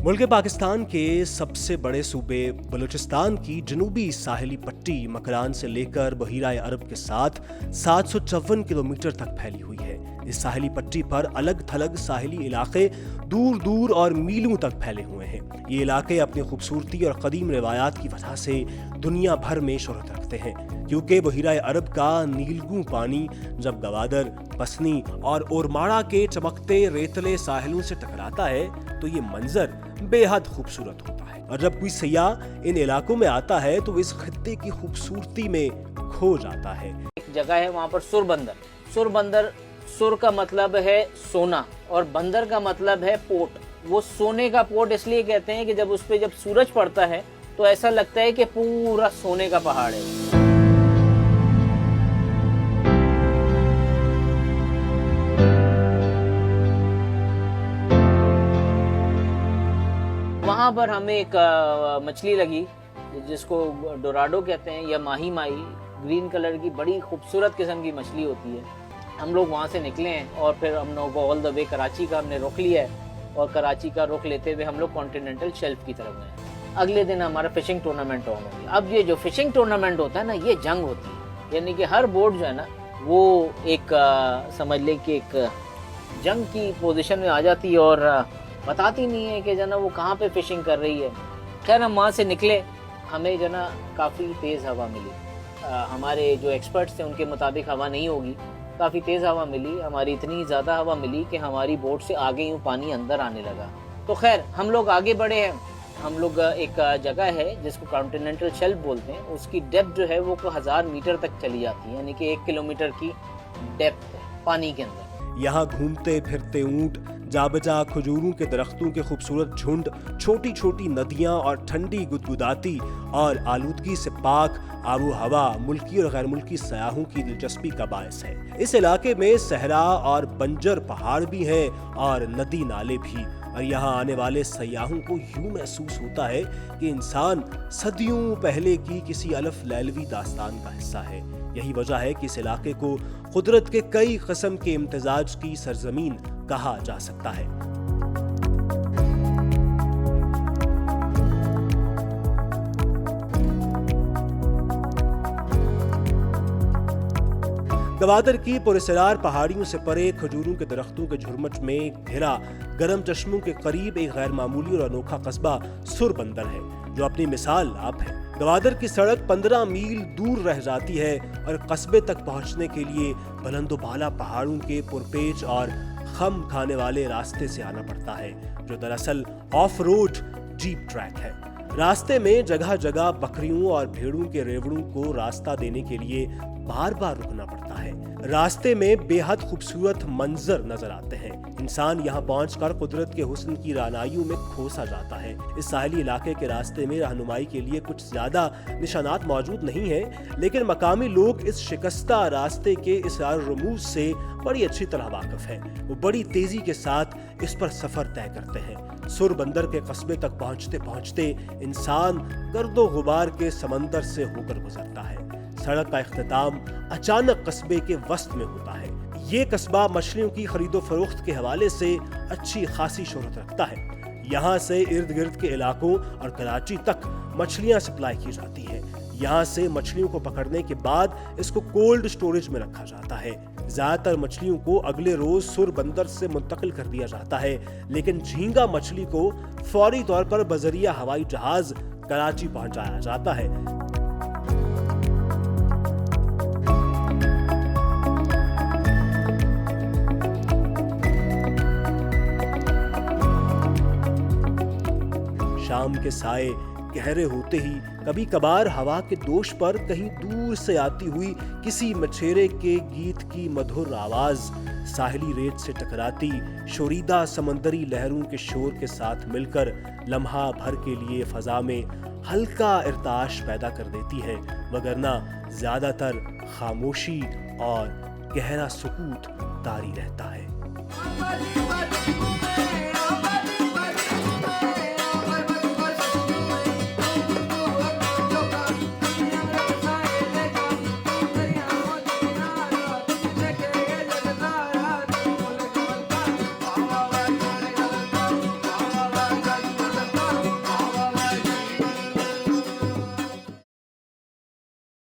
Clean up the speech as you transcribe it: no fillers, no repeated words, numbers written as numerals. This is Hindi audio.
मुल्क पाकिस्तान के सबसे बड़े सूबे बलूचिस्तान की जनूबी साहिली पट्टी मकरान से लेकर बहीरा अरब के साथ 754 किलोमीटर तक फैली हुई है। इस साहिली पट्टी पर अलग थलग साहिली इलाके दूर दूर और मीलों तक फैले हुए हैं। ये इलाके अपनी खूबसूरती और कदीम रिवायात की वजह से दुनिया भर में शोहरत रखते हैं, क्योंकि बहीरा अरब का नीलगू पानी जब गवादर, पसनी और ओरमाड़ा के चमकते रेतले साहिलों से टकराता है तो ये मंजर बेहद खूबसूरत होता है। और जब कोई सयाह इन इलाकों में आता है तो इस खत्ते की खूबसूरती में खो जाता है। एक जगह है वहाँ पर सुर सुर का मतलब है सोना और बंदर का मतलब है पोर्ट। वो सोने का पोर्ट इसलिए कहते हैं कि जब सूरज पड़ता है तो ऐसा लगता है कि पूरा सोने का पहाड़ है। वहाँ पर हमें एक मछली लगी जिसको डोराडो कहते हैं या माही माही, ग्रीन कलर की बड़ी खूबसूरत किस्म की मछली होती है। हम लोग वहाँ से निकले हैं और फिर हम लोगों को ऑल द वे कराची का हमने रुख लिया है और कराची का रुख लेते हुए हम लोग कॉन्टिनेंटल शेल्फ की तरफ गए। अगले दिन हमारा फिशिंग टूर्नामेंट ऑन हो गया। अब ये जो फिशिंग टूर्नामेंट होता है ना, ये जंग होती है, यानी कि हर बोट जो है ना वो एक समझ लें कि एक जंग की पोजीशन में आ जाती है और बताती नहीं है कि जो ना वो कहाँ पे फिशिंग कर रही है। खैर हम वहाँ से निकले, हमें जो ना काफ़ी तेज़ हवा मिली। हमारे जो एक्सपर्ट्स थे उनके मुताबिक हवा नहीं होगी, काफ़ी तेज़ हवा मिली। हमारी इतनी ज़्यादा हवा मिली कि हमारी बोट से आगे यूँ पानी अंदर आने लगा। तो खैर हम लोग आगे बढ़े हैं। हम लोग एक जगह है जिसको कॉन्टिनेंटल शेल्फ बोलते हैं, उसकी डेप्थ जो है वो 1000 मीटर तक चली जाती है, यानी कि 1 किलोमीटर की डेप्थ पानी के अंदर। यहाँ घूमते फिरते ऊंट, जाबजा खजूरों के दरख्तों के खूबसूरत झुंड, छोटी छोटी नदियाँ और ठंडी गुदगुदाती और आलूदगी से पाक आबो हवा मुल्की और गैर मुल्की सयाहों की दिलचस्पी का बायस है। इस इलाके में सहरा और बंजर पहाड़ भी हैं और नदी नाले भी, और यहाँ आने वाले सयाहों को यूं महसूस होता है कि इंसान सदियों पहले की किसी अलफ लैलवी दास्तान का हिस्सा है। यही वजह है कि इस इलाके को कुदरत के कई किस्म के इम्तिजाज की सरजमीन कहा जा सकता है। गवादर की पुरसरार पहाड़ियों से परे खजूरों के दरख्तों के झुरमुट में घिरा गर्म चश्मों के करीब एक गैर मामूली और अनोखा कस्बा सुरबंदर है, जो अपनी मिसाल आप है। गवादर की सड़क 15 मील दूर रह जाती है और कस्बे तक पहुंचने के लिए बुलंदोबाला पहाड़ों के पुरपेच और खम खाने वाले रास्ते से आना पड़ता है, जो दरअसल ऑफ रोड जीप ट्रैक है। रास्ते में जगह जगह बकरियों और भेड़ों के रेवड़ों को रास्ता देने के लिए बार बार रुकना पड़ता है। रास्ते में बेहद खूबसूरत मंजर नजर आते हैं। इंसान यहाँ पहुंचकर कुदरत के हुस्न की रानाइयों में खो सा जाता है। इस साहिली इलाके के रास्ते में रहनुमाई के लिए कुछ ज्यादा निशानात मौजूद नहीं है, लेकिन मकामी लोग इस शिकस्ता रास्ते के इस रमूज से बड़ी अच्छी तरह वाकिफ हैं। वो बड़ी तेजी के साथ इस पर सफर तय करते हैं। सुरबंदर के कस्बे तक पहुंचते पहुंचते इंसान गर्दो गुबार के समंदर से होकर गुजरता है। सड़क का इख्तिताम अचानक कस्बे के वस्त में होता है। ये कस्बा मछलियों की खरीदो फरोख्त के हवाले से अच्छी खासी शोहरत रखता है। यहाँ से इर्द गिर्द के इलाकों और कराची तक मछलियाँ सप्लाई की जाती हैं। यहाँ से मछलियों को पकड़ने के बाद इसको कोल्ड स्टोरेज में रखा जाता है। ज्यादातर मछलियों को अगले रोज सुरबंदर से मुंतकिल कर दिया जाता है, लेकिन झींगा मछली को फौरी तौर पर बजरिया हवाई जहाज कराची पहुंचाया जाता है। शाम के साए गहरे होते ही कभी कभार हवा के दोष पर कहीं दूर से आती हुई किसी मछेरे के गीत की मधुर आवाज साहिली रेत से टकराती शोरीदा समंदरी लहरों के शोर के साथ मिलकर लम्हा भर के लिए फजा में हल्का इर्ताश पैदा कर देती है, वगरना ज्यादातर खामोशी और गहरा सुकूत तारी रहता है।